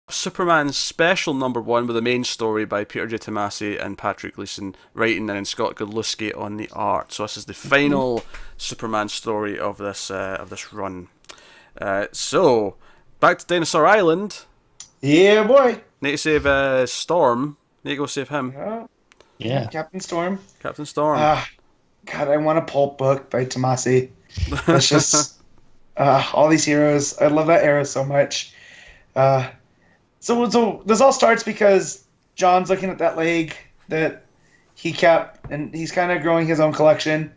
Superman Special #1 with the main story by Peter J. Tomasi and Patrick Gleason writing, and then Scott Godlewski on the art. So this is the final Superman story of this run. So back to Dinosaur Island. Yeah, boy. Need to save Storm. Need to go save him. Yeah. Captain Storm. Captain Storm. God, I want a pulp book by Tomasi. It's just all these heroes. I love that era so much. So this all starts because John's looking at that leg that he kept, and he's kind of growing his own collection,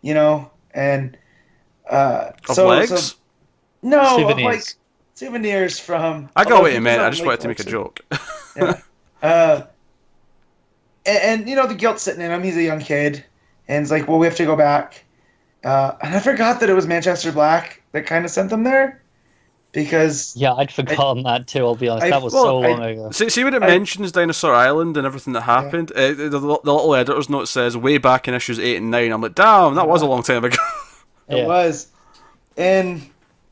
and of legs? No, Souvenirs. of like souvenirs from. I got what you meant. I just wanted to make a joke. Yeah. And the guilt's sitting in him. He's a young kid, and it's like, well, we have to go back. And I forgot that it was Manchester Black that kind of sent them there. Because Yeah, I'd forgotten that too, I'll be honest. That was so long ago. See when it mentions Dinosaur Island and everything that happened, the little editor's note says way back in issues 8 and 9. I'm like, damn, that was a long time ago. It was. And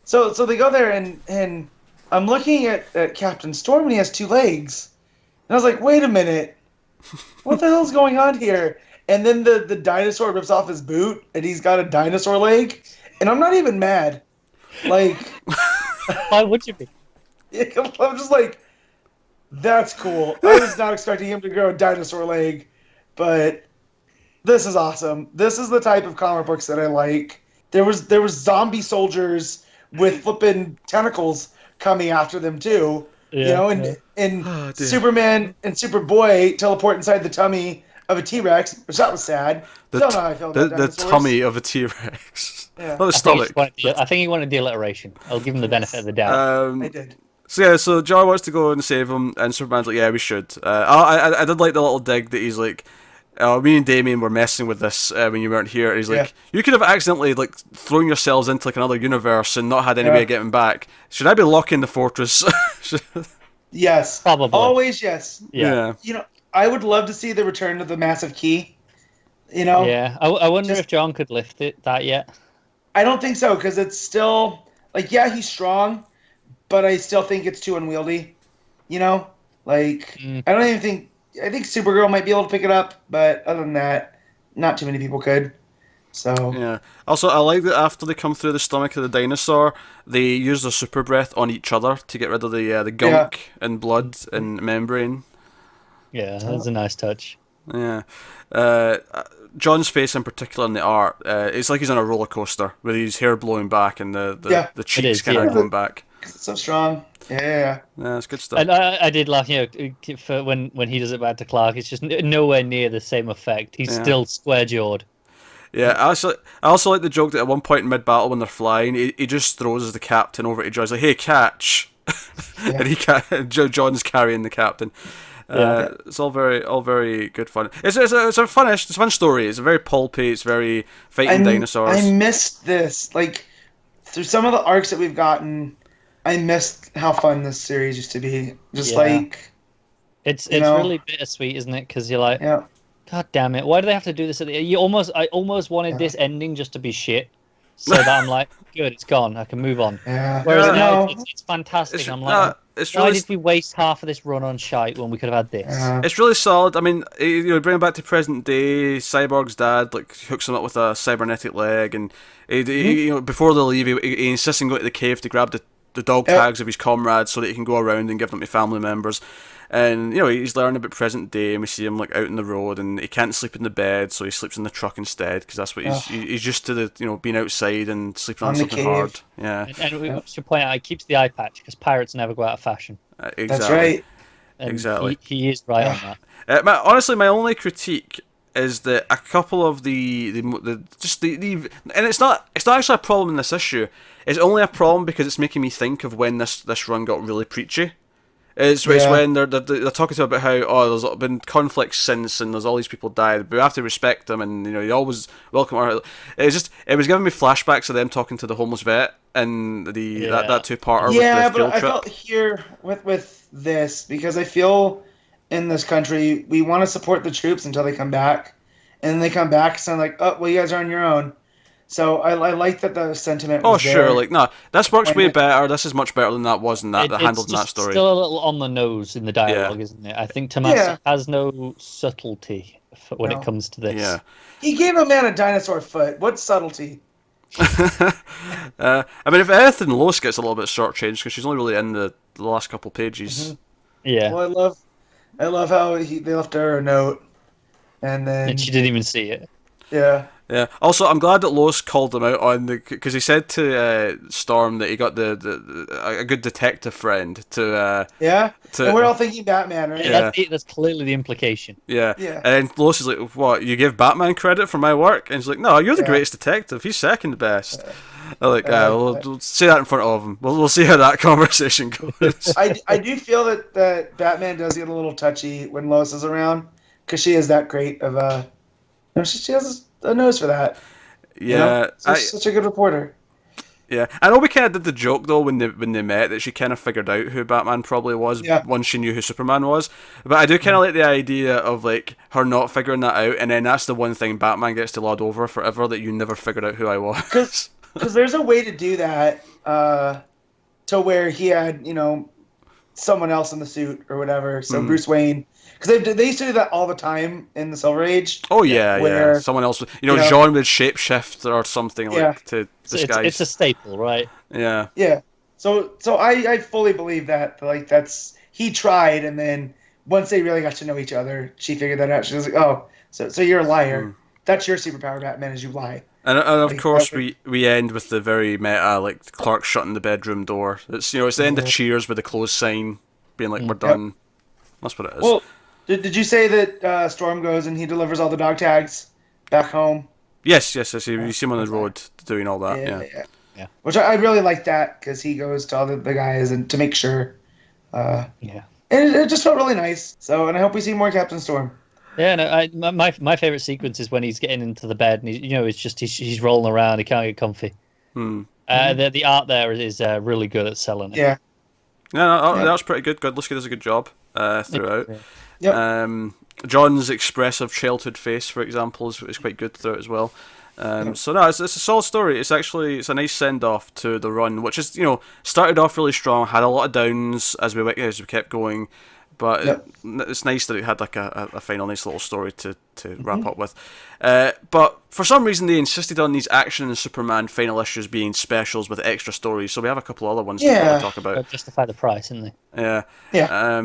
so they go there, and I'm looking at Captain Storm, and he has two legs. And I was like, wait a minute. What the hell's going on here? And then the dinosaur rips off his boot, and he's got a dinosaur leg. And I'm not even mad. Like... Why would you be? I'm just like, that's cool. I was not expecting him to grow a dinosaur leg, but this is awesome. This is the type of comic books that I like. There was zombie soldiers with flipping tentacles coming after them too. And Superman and Superboy teleport inside the tummy of a T-Rex, which that was sad. Don't know how I feel about the dinosaurs. tummy of a T-Rex. Yeah. Not the stomach. I think he wanted the alliteration. I'll give him the benefit of the doubt. I did. So John wants to go and save him, and Superman's like, yeah, we should. I did like the little dig that he's like, me and Damien were messing with this when you weren't here. He's like, you could have accidentally like thrown yourselves into like another universe and not had any way of getting back. Should I be locking the fortress? Yes. Probably. Always yes. Yeah. I would love to see the return of the massive key. Yeah. I wonder if John could lift that yet. I don't think so, because it's still like, yeah, he's strong, but I still think it's too unwieldy. I don't even think. I think Supergirl might be able to pick it up, but other than that, not too many people could. So yeah. Also, I like that after they come through the stomach of the dinosaur, they use their super breath on each other to get rid of the gunk and blood and membrane. Yeah, that's a nice touch. Yeah. John's face in particular in the art, it's like he's on a roller coaster with his hair blowing back and the cheeks kind of going back. It's so strong. Yeah, it's good stuff. And I did laugh, for when he does it back to Clark, it's just nowhere near the same effect. He's still square jawed. Yeah, I also like the joke that at one point in mid battle when they're flying, he just throws the captain over to John. He's like, "Hey, catch!" And John's carrying the captain. It's all very good fun. It's a fun story. It's very pulpy. It's very fighting dinosaurs. I missed this. Like through some of the arcs that we've gotten, I missed how fun this series used to be. It's really bittersweet, isn't it? Because you're like, God damn it! Why do they have to do this at the? I almost wanted this ending just to be shit, so that I'm like, good, it's gone. I can move on. Yeah. Whereas now it's fantastic. I'm like, it's why really, did we waste half of this run on shite when we could have had this? It's really solid. I mean, bring him back to present day. Cyborg's dad hooks him up with a cybernetic leg, and before they leave, he insists on going to the cave to grab the dog tags of his comrades so that he can go around and give them to family members. And he's learning about present day, and we see him like out in the road, and he can't sleep in the bed, so he sleeps in the truck instead because that's what he's used to being outside and sleeping on something hard. Yeah, and we should point out he keeps the eye patch because pirates never go out of fashion. Exactly. That's right. And exactly. He is right on that. Honestly, my only critique is that a couple of and it's not actually a problem in this issue. It's only a problem because it's making me think of when this run got really preachy. It's when they're talking about how there's been conflicts since and there's all these people died, but we have to respect them, and you always welcome our. It was giving me flashbacks of them talking to the homeless vet and that two-parter with the field trip. I felt here with this because I feel in this country we want to support the troops until they come back, and then they come back, so I'm like, oh well, you guys are on your own. So I like that the sentiment Oh was sure, there. like no, this works way better. This is much better than that was in that handled in that It's story. still a little on the nose in the dialogue, isn't it? I think Tomasi has no subtlety when it comes to this. Yeah. He gave a man a dinosaur foot. What subtlety? I mean, if anything, Lois gets a little bit shortchanged because she's only really in the last couple pages. Mm-hmm. Yeah. Well, I love how they left her a note, and she didn't even see it. Yeah. Yeah. Also, I'm glad that Lois called him out on because he said to Storm that he got a good detective friend to. And we're all thinking Batman, right? Yeah. That's clearly the implication. Yeah. And Lois is like, "What? You give Batman credit for my work?" And he's like, "No, you're the greatest detective. He's second best." I'm like, we'll say that in front of him. We'll see how that conversation goes. I do feel that Batman does get a little touchy when Lois is around because she is that great of a. She has a nose for that. Yeah, she's such a good reporter. Yeah, I know we kind of did the joke though when they met that she kind of figured out who Batman probably was once she knew who Superman was. But I do kind of like the idea of like her not figuring that out, and then that's the one thing Batman gets to lord over forever, that you never figured out who I was. Because there's a way to do that, to where he had someone else in the suit or whatever. So Bruce Wayne. Because they used to do that all the time in the Silver Age. Oh yeah. Someone else, Jean would shapeshift or something to disguise. It's a staple, right? Yeah. Yeah. So I fully believe that. Like that's he tried, and then once they really got to know each other, she figured that out. She was like, "Oh, so you're a liar. That's your superpower, Batman, is you lie." And of course we end with the very meta, like Clark shutting the bedroom door. It's it's the end of Cheers with the close sign being like, "We're done." That's what it is. Well, did you say that Storm goes and he delivers all the dog tags back home? Yes. You see him on the road doing all that. Yeah. Which I really like that because he goes to all the guys and to make sure. And it just felt really nice. So, and I hope we see more Captain Storm. Yeah, no, my favorite sequence is when he's getting into the bed and he's rolling around. He can't get comfy. The art there is really good at selling it. Yeah. That's pretty good. Godlewski does a good job throughout. Yep. John's expressive childhood face, for example, is quite good throughout as well. So no, it's a solid story. It's a nice send off to the run, which is started off really strong, had a lot of downs as we kept going, but it's nice that it had like a final nice little story to wrap up with. But for some reason they insisted on these Action and Superman final issues being specials with extra stories, so we have a couple other ones to talk about. Justify the price, isn't they? Yeah.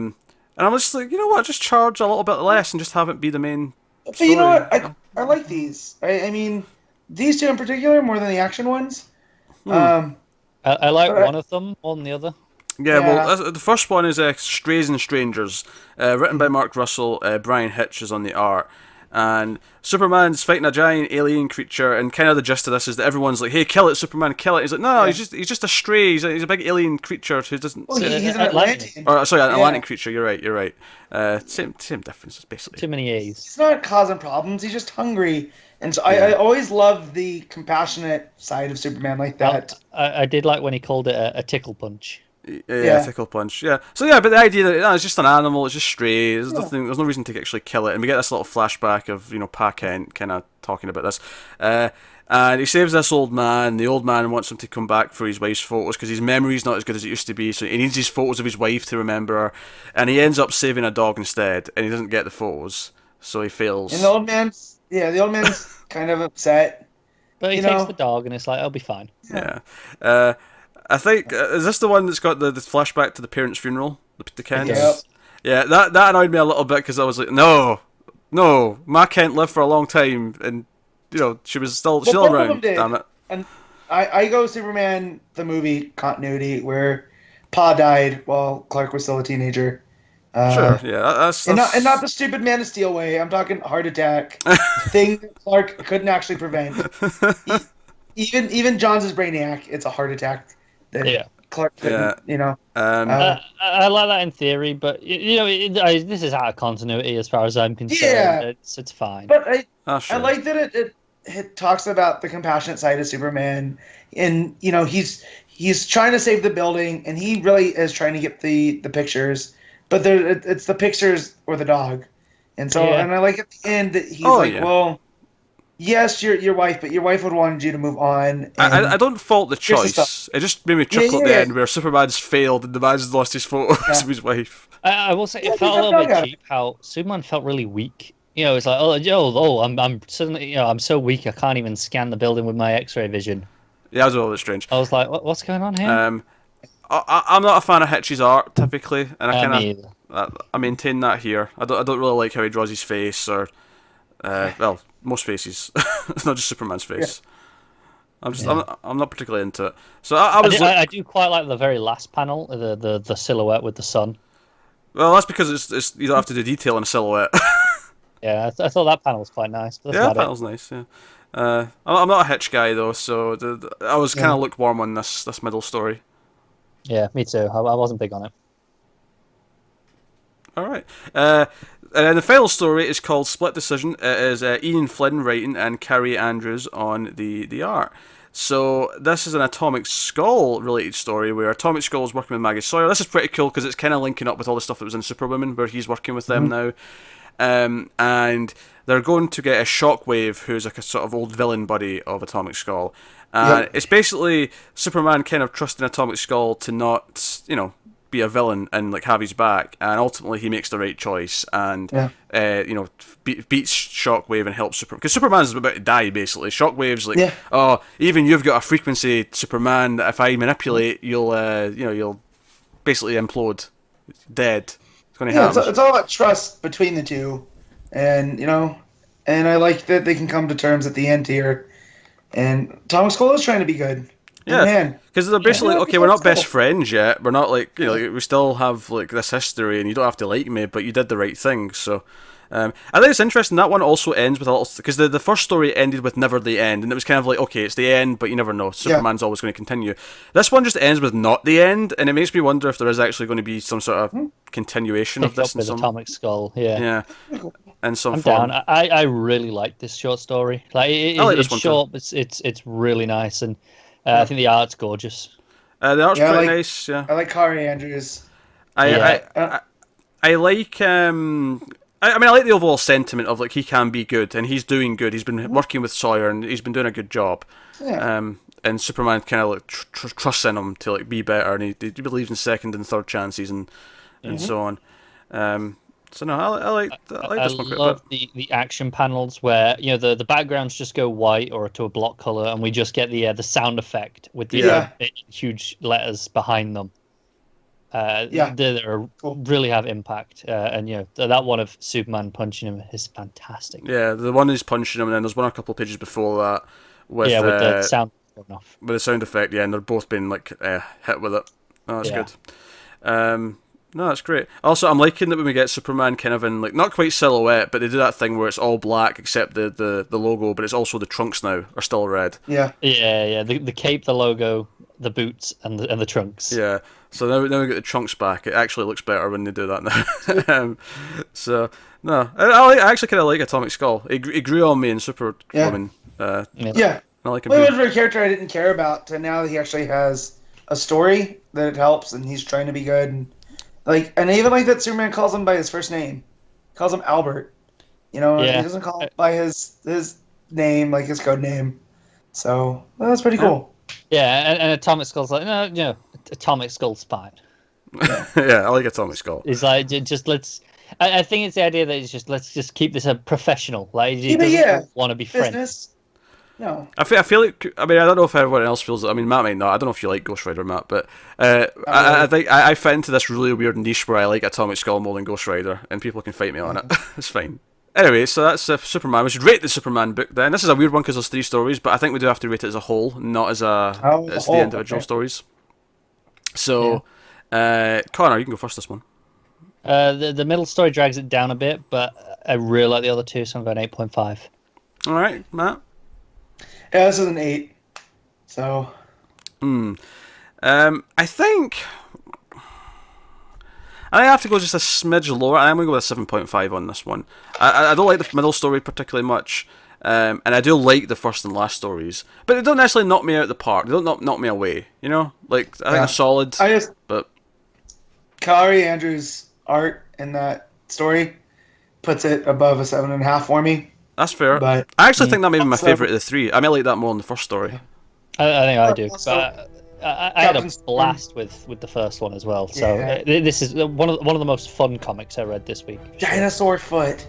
And I'm just like, you know what, just charge a little bit less and just have it be the main But story. you know what? I like these. I mean, these two in particular more than the Action ones. I like one of them more than the other. Yeah, well, the first one is Strays and Strangers, written by Mark Russell. Brian Hitch is on the art. And Superman's fighting a giant alien creature, and kind of the gist of this is that everyone's like, "Hey, kill it, Superman, kill it." He's like, "No, he's just a stray. He's a big alien creature who doesn't." Well, he's an Atlantean. Or sorry, an Atlantic creature. You're right. Same differences basically. Too many A's. He's not causing problems. He's just hungry, and so I always love the compassionate side of Superman like that. I did like when he called it a tickle punch. Yeah, tickle punch. Yeah. So but the idea that it's just an animal, it's just stray. There's nothing. There's no reason to actually kill it, and we get this little flashback of Pa Kent kind of talking about this. And he saves this old man. The old man wants him to come back for his wife's photos because his memory's not as good as it used to be. So he needs his photos of his wife to remember her, and he ends up saving a dog instead, and he doesn't get the photos, so he fails. And the old man's kind of upset. But he takes the dog, and it's like, I'll be fine. Yeah. I think is this the one that's got the flashback to the parents' funeral, the Kents? Yep. Yeah, that annoyed me a little bit because I was like, no, Ma Kent lived for a long time, and she was still around. Damn it! And I go Superman the movie continuity where Pa died while Clark was still a teenager. Sure, yeah, that's... And not the stupid Man of Steel way. I'm talking heart attack thing that Clark couldn't actually prevent. Even John's Brainiac, it's a heart attack. Clark couldn't, I like that in theory, but this is out of continuity as far as I'm concerned. It's fine. But I like that it talks about the compassionate side of Superman, and he's trying to save the building, and he really is trying to get the pictures, but it's the pictures or the dog, and so and I like at the end that he's well, yes, your wife, but your wife would want you to move on. I don't fault the choice. It just made me chuckle at the end where Superman's failed and the man's lost his photos of his wife. I will say it felt a little bit cheap how Superman felt really weak. It's like, I'm suddenly, I'm so weak I can't even scan the building with my X-ray vision. Yeah, that was a little bit strange. I was like, what's going on here? I'm not a fan of Hitch's art typically, and I maintain that here. I don't really like how he draws his face or, most faces, not just Superman's face. Yeah. I'm not particularly into it. So I do quite like the very last panel, the silhouette with the sun. Well, that's because it's you don't have to do detail in a silhouette. Yeah, I thought that panel was quite nice. But that panel's nice. Yeah, I'm not a Hitch guy though, so I was kind of lukewarm on this middle story. Yeah, me too. I wasn't big on it. All right. And the final story is called Split Decision. It is Ian Flynn writing and Carrie Andrews on the art. So this is an Atomic Skull related story where Atomic Skull is working with Maggie Sawyer. This is pretty cool because it's kind of linking up with all the stuff that was in Superwoman where he's working with them now. And they're going to get a Shockwave, who's like a sort of old villain buddy of Atomic Skull. And it's basically Superman kind of trusting Atomic Skull to not, be a villain and like have his back, and ultimately he makes the right choice and beats Shockwave and helps Superman, because Superman's about to die basically. Shockwave's like, oh, even you've got a frequency, Superman, that if I manipulate you'll basically implode, dead. It's going to happen. It's all about trust between the two, and and I like that they can come to terms at the end here, and Atomic Skull is trying to be good. Yeah, because they're basically okay. We're not best friends yet. We're not like we still have like this history, and you don't have to like me, but you did the right thing. So, I think it's interesting. That one also ends with a little, because the first story ended with never the end, and it was kind of like, okay, it's the end, but you never know. Superman's always going to continue. This one just ends with not the end, and it makes me wonder if there is actually going to be some sort of continuation of this. With Atomic Skull, yeah, and some I'm fun. down. I really like this short story. Like it's short, but it's really nice, and I think the art's gorgeous. The art's pretty nice. Yeah, I like Carrie Andrews. I like. I mean, I like the overall sentiment of like he can be good and he's doing good. He's been working with Sawyer and he's been doing a good job. Yeah. And Superman kind of like trusts in him to like be better, and he believes in second and third chances and so on. So no, I like this one. I love the action panels where the backgrounds just go white or to a block color, and we just get the sound effect with the huge letters behind them. They really have impact, and that one of Superman punching him is fantastic. Yeah, the one is punching him, and then there's one a couple of pages before that with the sound going off. With the sound effect, and they're both been like hit with it. Oh, that's good. No, that's great. Also, I'm liking that when we get Superman kind of in, like, not quite silhouette, but they do that thing where it's all black except the logo, but it's also the trunks now are still red. Yeah. Yeah. The cape, the logo, the boots, and the trunks. Yeah. So now we get the trunks back. It actually looks better when they do that now. So, no. I actually kind of like Atomic Skull. It grew on me in Superwoman. Yeah. I like him. Well, he was a character I didn't care about, and now that he actually has a story that it helps, and he's trying to be good, and I even like that Superman calls him by his first name. He calls him Albert. He doesn't call him by his name, like his code name. So that's pretty cool. Yeah, and Atomic Skull's like, no, Atomic Skull's fine. Yeah, I like Atomic Skull. It's like, just let's... I think it's the idea that it's just, let's just keep this a professional. Like, he doesn't want to be friends. No. I feel like, I mean, I don't know if everyone else feels. I mean, Matt might not. I don't know if you like Ghost Rider, Matt, but I think I fit into this really weird niche where I like Atomic Skull more than Ghost Rider, and people can fight me on it. It's fine. Anyway, so that's Superman. We should rate the Superman book then. This is a weird one because there's 3 stories, but I think we do have to rate it as a whole, not as the individual stories. So, Connor, you can go first this one. The middle story drags it down a bit, but I really like the other two, so I'm going 8.5. All right, Matt. Yeah, this is an 8. So. I think I have to go just a smidge lower. I'm going to go with a 7.5 on this one. I don't like the middle story particularly much, and I do like the first and last stories, but they don't necessarily knock me out of the park. They don't knock me away. Like I think they're solid. But Carrie Andrews' art in that story puts it above a 7.5 for me. That's fair. But I actually think that may be my also- favourite of the three. I may like that more than the first story. I think I do. Also, But I had a Captain blast with the first one as well. So Yeah. this is one of the most fun comics I read this week. Dinosaur Foot.